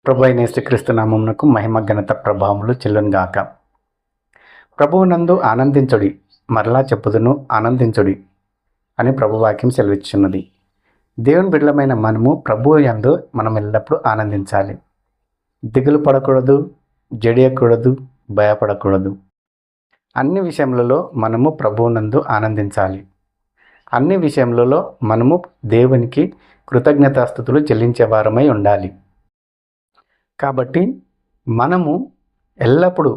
ప్రభు అయిన యేసుక్రీస్తు నామమునకు మహిమ ఘనత ప్రభావములు చెల్లునుగాక. ప్రభువునందు ఆనందించుడి, మరలా చెప్పుదును ఆనందించుడి అని ప్రభువాక్యం సెలవిచ్చున్నది. దేవుని బిడ్డలమైన మనము ప్రభువు యందు మనం ఎల్లప్పుడూ ఆనందించాలి. దిగులు పడకూడదు, జడియకూడదు, భయపడకూడదు. అన్ని విషయములలో మనము ప్రభువునందు ఆనందించాలి. అన్ని విషయములలో మనము దేవునికి కృతజ్ఞతాస్తుతులు చెల్లించే వారమై ఉండాలి. కాబట్టి మనము ఎల్లప్పుడూ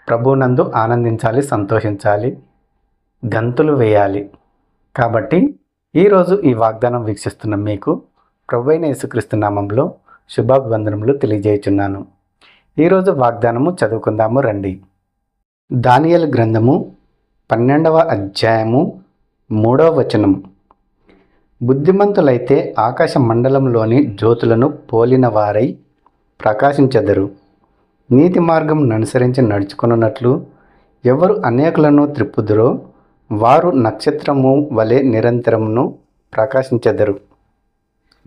ప్రభువునందు ఆనందించాలి, సంతోషించాలి, గంతులు వేయాలి. కాబట్టి ఈరోజు ఈ వాగ్దానం వీక్షిస్తున్న మీకు ప్రభువైన యేసుక్రీస్తు నామంలో శుభాభివందనములు తెలియజేయుచున్నాను. ఈరోజు వాగ్దానము చదువుకుందాము రండి. దానియేలు గ్రంథము 12వ అధ్యాయము 3వ వచనం. బుద్ధిమంతులైతే ఆకాశ మండలంలోని జ్యోతులను పోలిన వారై ప్రకాశించెదరు. నీతి మార్గం అనుసరించి నడుచుకున్నట్లు ఎవరు అనేకులను త్రిప్పుదురో వారు నక్షత్రము వలె నిరంతరమును ప్రకాశించెదరు.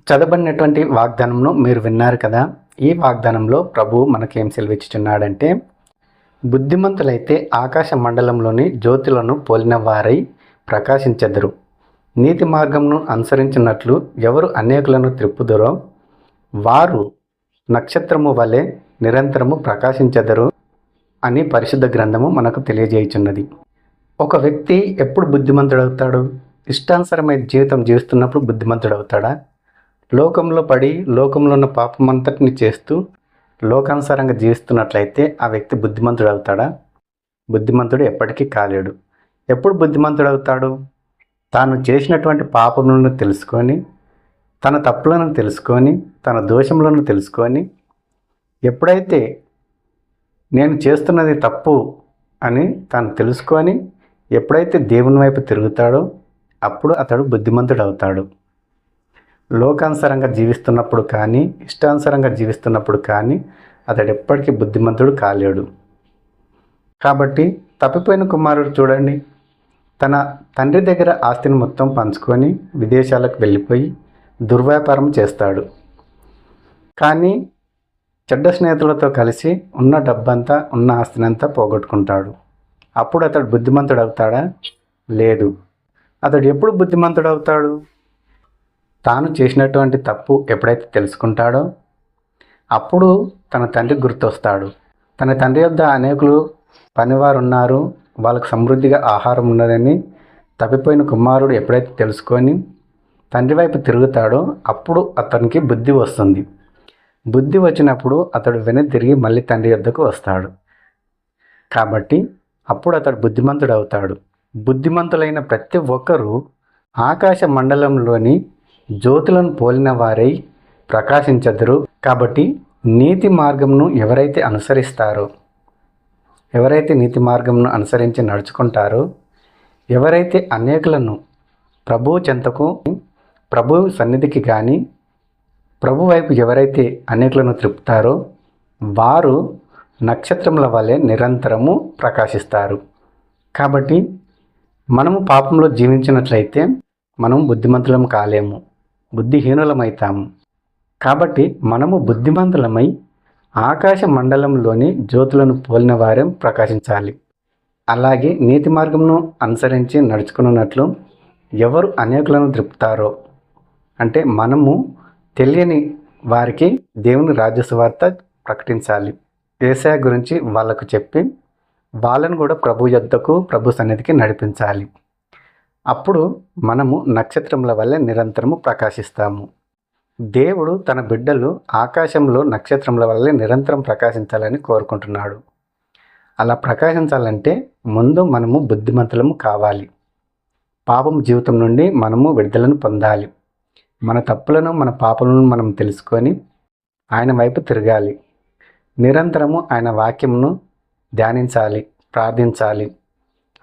చదవబడినటువంటి వాగ్దానంను మీరు విన్నారు కదా. ఈ వాగ్దానంలో ప్రభువు మనకేం సెలవిచ్చుచున్నాడంటే, బుద్ధిమంతులైతే ఆకాశ మండలంలోని జ్యోతులను పోలిన వారై ప్రకాశించెదరు. నీతి మార్గమును అనుసరించినట్లు ఎవరు అనేకులను త్రిప్పుదురో వారు నక్షత్రము వలె నిరంతరము ప్రకాశించెదరు అని పరిశుద్ధ గ్రంథము మనకు తెలియజేయుచున్నది. ఒక వ్యక్తి ఎప్పుడు బుద్ధిమంతుడవుతాడు? ఇష్టానుసారమైన జీవితం జీవిస్తున్నప్పుడు బుద్ధిమంతుడవుతాడా? లోకంలో పడి లోకంలో ఉన్న పాపమంతటిని చేస్తూ లోకానుసారంగా జీవిస్తున్నట్లయితే ఆ వ్యక్తి బుద్ధిమంతుడవుతాడా? బుద్ధిమంతుడు ఎప్పటికీ కాలేడు. ఎప్పుడు బుద్ధిమంతుడవుతాడు? తాను చేసినటువంటి పాపములను తెలుసుకొని, తన తప్పులను తెలుసుకొని, తన దోషములను తెలుసుకొని, ఎప్పుడైతే నేను చేస్తున్నది తప్పు అని తాను తెలుసుకొని ఎప్పుడైతే దేవుని వైపు తిరుగుతాడో అప్పుడు అతడు బుద్ధిమంతుడు అవుతాడు. లోకానుసారంగా జీవిస్తున్నప్పుడు కానీ, ఇష్టానుసారంగా జీవిస్తున్నప్పుడు కానీ అతడు ఎప్పటికీ బుద్ధిమంతుడు కాలేడు. కాబట్టి తప్పిపోయిన కుమారుడు చూడండి, తన తండ్రి దగ్గర ఆస్తిని మొత్తం పంచుకొని విదేశాలకు వెళ్ళిపోయి దుర్వ్యాపారం చేస్తాడు. కానీ చెడ్డ స్నేహితులతో కలిసి ఉన్న డబ్బంతా, ఉన్న ఆస్తినంతా పోగొట్టుకుంటాడు. అప్పుడు అతడు బుద్ధిమంతుడు అవుతాడా? లేదు. అతడు ఎప్పుడు బుద్ధిమంతుడు అవుతాడు? తాను చేసినటువంటి తప్పు ఎప్పుడైతే తెలుసుకుంటాడో అప్పుడు తన తండ్రి గుర్తొస్తాడు. తన తండ్రి వద్ద అనేకులు పనివారు ఉన్నారు, వాళ్ళకు సమృద్ధిగా ఆహారం ఉన్నదని తప్పిపోయిన కుమారుడు ఎప్పుడైతే తెలుసుకొని తండ్రి వైపు తిరుగుతాడో అప్పుడు అతనికి బుద్ధి వస్తుంది. బుద్ధి వచ్చినప్పుడు అతడు వెనుతిరిగి మళ్ళీ తండ్రి వద్దకు వస్తాడు. కాబట్టి అప్పుడు అతడు బుద్ధిమంతుడు అవుతాడు. బుద్ధిమంతులైన ప్రతి ఒక్కరూ ఆకాశ మండలంలోని జ్యోతులను పోలిన వారై ప్రకాశించెదరు. కాబట్టి నీతి మార్గమును ఎవరైతే అనుసరిస్తారో, ఎవరైతే నీతి మార్గమును అనుసరించి నడుచుకుంటారో, ఎవరైతే అనేకులను ప్రభువు చెంతకు, ప్రభు సన్నిధికి కానీ ప్రభు వైపు ఎవరైతే అనేకులను త్రిప్పుతారో వారు నక్షత్రముల వలె నిరంతరము ప్రకాశిస్తారు. కాబట్టి మనము పాపంలో జీవించినట్లయితే మనం బుద్ధిమంతులం కాలేము, బుద్ధిహీనులమవుతాము. కాబట్టి మనము బుద్ధిమంతులమై ఆకాశ మండలంలోని జ్యోతులను పోలిన వారే ప్రకాశించాలి. అలాగే నీతి మార్గమును అనుసరించి నడుచుకున్నట్లు ఎవరు అనేకులను త్రిప్పుతారో, అంటే మనము తెలియని వారికి దేవుని రాజ్య సువార్త ప్రకటించాలి. యేసయ్య గురించి వాళ్ళకు చెప్పి వాళ్ళను కూడా ప్రభు యొద్దకు, ప్రభు సన్నిధికి నడిపించాలి. అప్పుడు మనము నక్షత్రముల వల్లే నిరంతరము ప్రకాశిస్తాము. దేవుడు తన బిడ్డలు ఆకాశంలో నక్షత్రముల వల్లే నిరంతరం ప్రకాశించాలని కోరుకుంటున్నాడు. అలా ప్రకాశించాలంటే ముందు మనము బుద్ధిమంతులము కావాలి. పాపం జీవితం నుండి మనము విడుదలను పొందాలి. మన తప్పులను, మన పాపలను మనం తెలుసుకొని ఆయన వైపు తిరగాలి. నిరంతరము ఆయన వాక్యమును ధ్యానించాలి, ప్రార్థించాలి.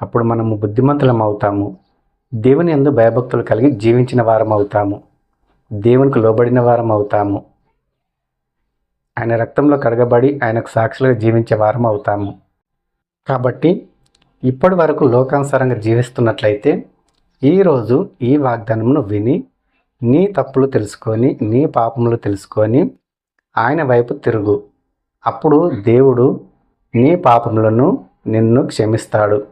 అప్పుడు మనము బుద్ధిమంతులం అవుతాము. దేవుని యందు భయభక్తులు కలిగి జీవించిన వారం అవుతాము. దేవునికి లోబడిన వారం అవుతాము. ఆయన రక్తంలో కడగబడి ఆయనకు సాక్షులుగా జీవించే వారం అవుతాము. కాబట్టి ఇప్పటి వరకు లోకానుసారంగా జీవిస్తున్నట్లయితే ఈరోజు ఈ వాగ్దానమును విని నీ తప్పులు తెలుసుకొని, నీ పాపములు తెలుసుకొని ఆయన వైపు తిరుగు. అప్పుడు దేవుడు నీ పాపములను నిన్ను క్షమిస్తాడు.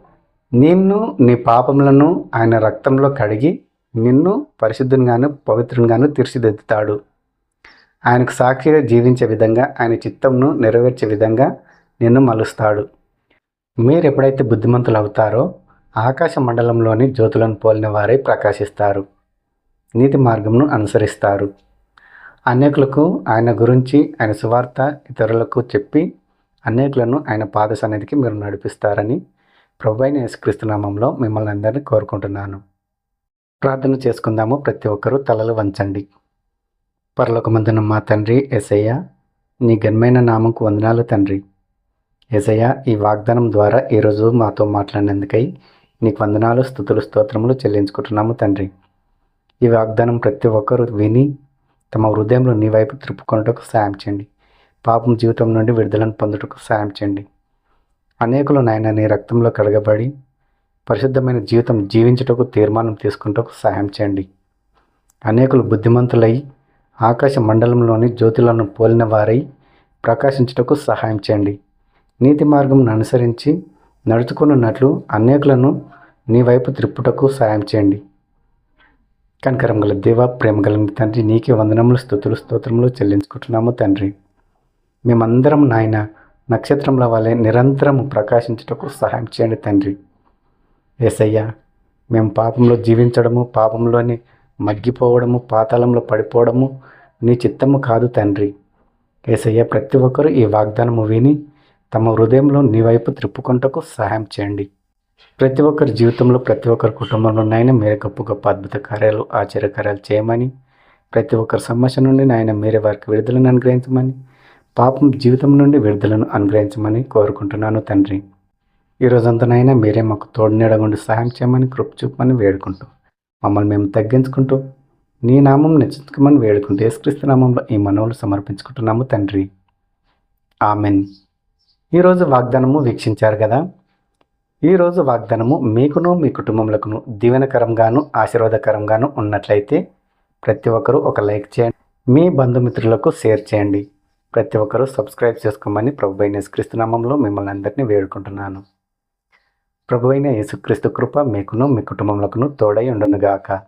నిన్ను నీ పాపములను ఆయన రక్తంలో కడిగి నిన్ను పరిశుద్ధంగాను పవిత్రంగాను తీర్చిదిద్దుతాడు. ఆయనకు సాక్షిగా జీవించే విధంగా, ఆయన చిత్తంను నెరవేర్చే విధంగా నిన్ను మలుస్తాడు. మీరు ఎప్పుడైతే బుద్ధిమంతులు అవుతారో ఆకాశ మండలంలోని జ్యోతులను పోలిన వారై ప్రకాశిస్తారు. నీతి మార్గంను అనుసరిస్తారు. అనేకులకు ఆయన గురించి, ఆయన సువార్త ఇతరులకు చెప్పి అనేకులను ఆయన పాద సన్నిధికి మీరు నడిపిస్తారని ప్రభువైన యేసుక్రీస్తు నామములో మిమ్మల్ని అందరినీ కోరుకుంటున్నాను. ప్రార్థన చేసుకుందాము. ప్రతి ఒక్కరూ తలలు వంచండి. పరలోకమందున మా తండ్రి యేసయ్య, నీ ఘనమైన నామంకు వందనాలు తండ్రి. యేసయ్య, ఈ వాగ్దానం ద్వారా ఈరోజు మాతో మాట్లాడినందుకై నీకు వందనాలు, స్తుతులు, స్తోత్రములు చెల్లించుకుంటున్నాము తండ్రి. ఈ వాగ్దానం ప్రతి ఒక్కరూ విని తమ హృదయంలో నీ వైపు త్రిప్పుకొనుటకు సాయం చేయండి. పాపం జీవితం నుండి విడుదలను పొందుటకు సాయం చేయండి. అనేకులు నాయన నీ రక్తంలో కడగబడి పరిశుద్ధమైన జీవితం జీవించుటకు తీర్మానం తీసుకుంటకు సహాయం చేయండి. అనేకులు బుద్ధిమంతులై ఆకాశ మండలంలోని జ్యోతులను పోలిన వారై ప్రకాశించుటకు సహాయం చేయండి. నీతి మార్గం అనుసరించి నడుచుకున్నట్లు అనేకులను నీ వైపు త్రిప్పుటకు సహాయం చేయండి. కనికరం గల దేవ, ప్రేమ గల తండ్రి, నీకే వందనములు, స్తుతులు, స్తోత్రములు చెల్లించుకుంటున్నాము తండ్రి. మేమందరం నాయన నక్షత్రంల వలె నిరంతరము ప్రకాశించుటకు సహాయం చేయండి తండ్రి. యేసయ్య, మేము పాపంలో జీవించడము, పాపంలోని మగ్గిపోవడము, పాతాళంలో పడిపోవడము నీ చిత్తము కాదు తండ్రి. యేసయ్య, ప్రతి ఒక్కరూ ఈ వాగ్దానము విని తమ హృదయంలో నీ వైపు త్రిప్పుకొనుటకు సహాయం చేయండి. ప్రతి ఒక్కరి జీవితంలో, ప్రతి ఒక్కరి కుటుంబంలో నాయన మీరే గొప్ప గొప్ప అద్భుత కార్యాలు, ఆశ్చర్యకార్యాలు చేయమని, ప్రతి ఒక్కరి సమస్య నుండి నాయన మీరే వారికి విడుదలను అనుగ్రహించమని, పాపం జీవితం నుండి విడుదలను అనుగ్రహించమని కోరుకుంటున్నాను తండ్రి. ఈరోజంతనైనా మీరే మాకు తోడు నీడగుండి సహాయం చేయమని, కృప చూపమని వేడుకుంటూ, మమ్మల్ని మేము తగ్గించుకుంటూ నీ నామం నెచ్చుకోమని వేడుకుంటూ యేసుక్రీస్తు నామంలో ఈ మనవులు సమర్పించుకుంటున్నాము తండ్రి. ఆమెన్. ఈరోజు వాగ్దానము వీక్షించారు కదా. ఈరోజు వాగ్దానము మీకును మీ కుటుంబములకును దీవెనకరంగాను ఆశీర్వాదకరంగాను ఉన్నట్లయితే ప్రతి ఒక్కరూ ఒక లైక్ చేయండి. మీ బంధుమిత్రులకు షేర్ చేయండి. ప్రతి ఒక్కరూ సబ్స్క్రైబ్ చేసుకోమని ప్రభువైన యేసుక్రీస్తు నామంలో మిమ్మల్ని అందరినీ వేడుకుంటున్నాను. ప్రభువైన యేసుక్రీస్తు కృప మీకును మీ కుటుంబములకును తోడై ఉండునుగాక.